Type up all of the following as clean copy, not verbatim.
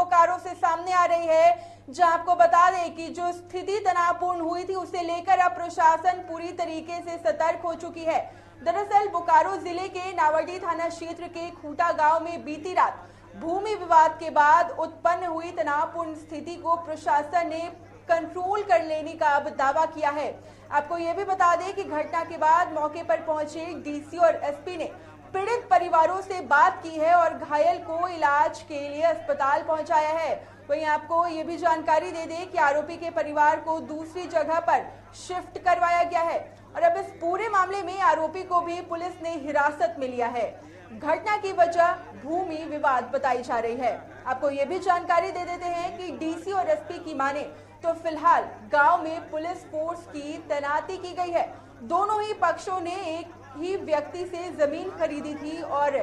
बोकारो से सामने आ रही है, जहां आपको बता दें कि जो स्थिति तनावपूर्ण हुई थी उसे लेकर अब प्रशासन पूरी तरीके से सतर्क हो चुकी है। दरअसल बोकारो जिले के नावाडीह थाना क्षेत्र के खूंटा गांव में बीती रात भूमि विवाद के बाद उत्पन्न हुई तनावपूर्ण स्थिति को प्रशासन ने कंट्रोल कर लेने का अब दावा किया है। आपको यह भी बता दें कि घटना के बाद मौके पर पहुंचे डीसी और एसपी ने पीड़ित परिवारों से बात की है और घायल को इलाज के लिए अस्पताल पहुंचाया है। वहीं आपको ये भी जानकारी दे दें कि आरोपी के परिवार को दूसरी जगह पर शिफ्ट करवाया गया है और अब इस पूरे मामले में आरोपी को भी पुलिस ने हिरासत में लिया है। घटना की वजह भूमि विवाद बताई जा रही है। आपको ये भी जानकारी दे देते हैं कि डीसी और एसपी की माने तो फिलहाल गांव में पुलिस फोर्स की तैनाती की गई है। दोनों ही पक्षों ने एक ही व्यक्ति से जमीन खरीदी थी और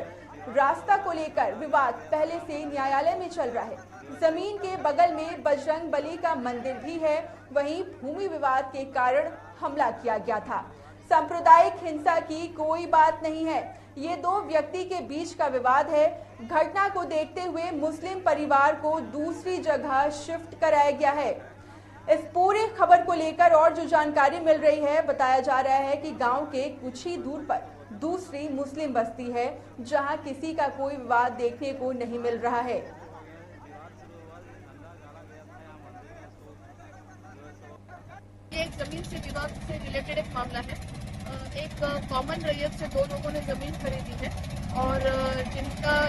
रास्ता को लेकर विवाद पहले से न्यायालय में चल रहा है। जमीन के बगल में बजरंग बली का मंदिर भी है। वहीं भूमि विवाद के कारण हमला किया गया था। सांप्रदायिक हिंसा की कोई बात नहीं है, ये दो व्यक्ति के बीच का विवाद है। घटना को देखते हुए मुस्लिम परिवार को दूसरी जगह शिफ्ट कराया गया है। इस पूरी खबर को लेकर और जो जानकारी मिल रही है, बताया जा रहा है कि गांव के कुछ ही दूर पर दूसरी मुस्लिम बस्ती है, जहां किसी का कोई विवाद देखने को नहीं मिल रहा है। ये एक जमीन से विवाद से रिलेटेड एक मामला है। एक कॉमन रैयत से दो लोगों ने जमीन खरीदी है और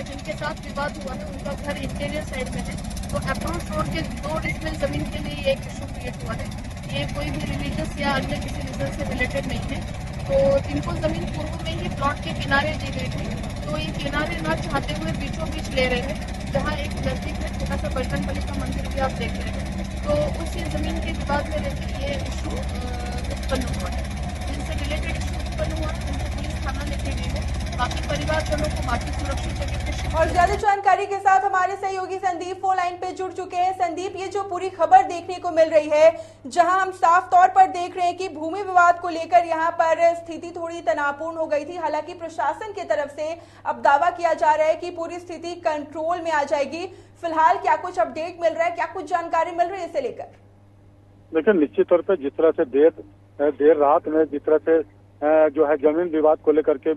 जिनके साथ विवाद हुआ है उनका घर इंटीरियर साइड में है। तो अप्रोच रोड के 2 डिसमिल जमीन के लिए एक इशू क्रिएट हुआ है। ये कोई भी रिलीजियस या अन्य किसी रीजन से रिलेटेड नहीं है। तो इनको जमीन पूर्व में ही प्लॉट के किनारे दी गई थी, तो ये किनारे न चाहते हुए बीचों बीच ले रहे हैं, जहाँ एक नजदीक में छोटा सा बजरंग बली का मंदिर भी आप देख रहे हैं। तो उस जमीन के विवाद में ये इशू उत्पन्न हुआ है। जिनसे रिलेटेड इशू उत्पन्न हुआ है उनको पुलिस थाना लेके गई है। बाकी परिवारजनों को बाकी सुरक्षित जगह पे और ज्यादा जानकारी के साथ हमारे सहयोगी संदीप फोन लाइन पे जुड़ चुके हैं। संदीप, ये जो पूरी खबर देखने को मिल रही है, जहां हम साफ तौर पर देख रहे हैं कि भूमि विवाद को लेकर यहां पर स्थिति थोड़ी तनावपूर्ण हो गई थी। हालांकि प्रशासन की तरफ से अब दावा किया जा रहा है कि पूरी स्थिति कंट्रोल में आ जाएगी। फिलहाल क्या कुछ अपडेट मिल रहा है, क्या कुछ जानकारी मिल रही है इसे लेकर? देखिए, निश्चित तौर पर जिस तरह से देर रात में जिस तरह से जो है जमीन विवाद को लेकर के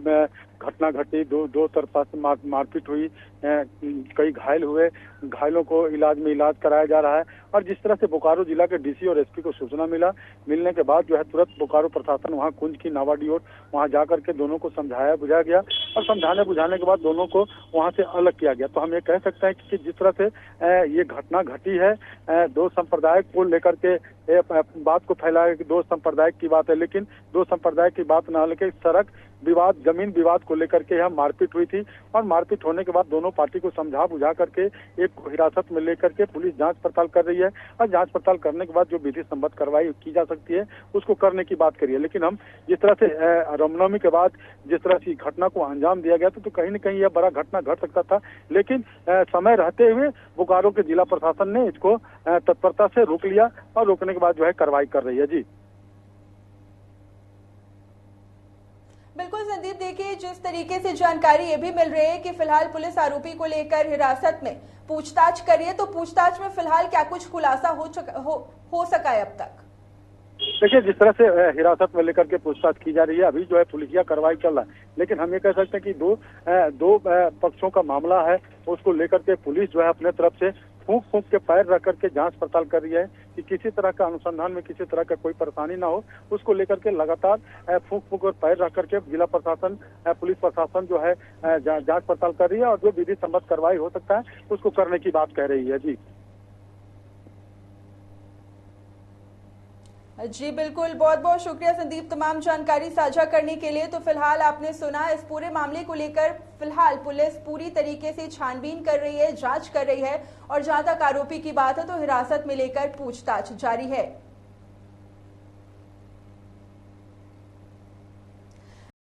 घटना घटी, दो तरफा से मारपीट हुई, कई घायल हुए, घायलों को इलाज कराया जा रहा है। और जिस तरह से बोकारो जिला के डीसी और एसपी को सूचना मिलने के बाद जो है तुरंत बोकारो प्रशासन वहां कुंज की नावाडीह और वहां जाकर के दोनों को समझाया बुझाया गया और समझाने बुझाने के बाद दोनों को वहां से अलग किया गया। तो हम ये कह सकते हैं कि जिस तरह से ये घटना घटी है, दो संप्रदाय को लेकर के बात को फैलाया कि दो संप्रदाय की बात है, लेकिन दो संप्रदाय की बात न लेकर सड़क विवाद, जमीन विवाद को लेकर के यहाँ मारपीट हुई थी और मारपीट होने के बाद दोनों पार्टी को समझा बुझा करके एक को हिरासत में लेकर के पुलिस जांच पड़ताल कर रही है और जांच पड़ताल करने के बाद जो विधि सम्मत कार्रवाई की जा सकती है उसको करने की बात करिए। लेकिन हम जिस तरह से रामनवमी के बाद जिस तरह से घटना को अंजाम दिया गया था, तो कहीं न कहीं यह बड़ा घटना घट सकता था, लेकिन समय रहते हुए बोकारो के जिला प्रशासन ने इसको तत्परता से रोक लिया और रोकने के बाद जो है कार्रवाई कर रही है। जी बिल्कुल संदीप, देखिए जिस तरीके से जानकारी ये भी मिल रही है कि फिलहाल पुलिस आरोपी को लेकर हिरासत में पूछताछ कर रही है, तो पूछताछ में फिलहाल क्या कुछ खुलासा हो सका है अब तक? देखिए, जिस तरह से हिरासत में लेकर के पूछताछ की जा रही है, अभी जो है पुलिसिया कार्रवाई चल रहा है, लेकिन हम ये कह सकते हैं कि दो पक्षों का मामला है, उसको लेकर के पुलिस जो है अपने तरफ से फूंक के पैर रख करके जांच पड़ताल कर रही है कि किसी तरह का अनुसंधान में किसी तरह का कोई परेशानी ना हो। उसको लेकर के लगातार फूंक और पैर रख करके जिला प्रशासन, पुलिस प्रशासन जो है जांच पड़ताल कर रही है और जो विधि सम्मत कार्रवाई हो सकता है उसको करने की बात कह रही है। जी बिल्कुल, बहुत बहुत शुक्रिया संदीप तमाम जानकारी साझा करने के लिए। तो फिलहाल आपने सुना, इस पूरे मामले को लेकर फिलहाल पुलिस पूरी तरीके से छानबीन कर रही है, जांच कर रही है और जहां तक आरोपी की बात है तो हिरासत में लेकर पूछताछ जारी है।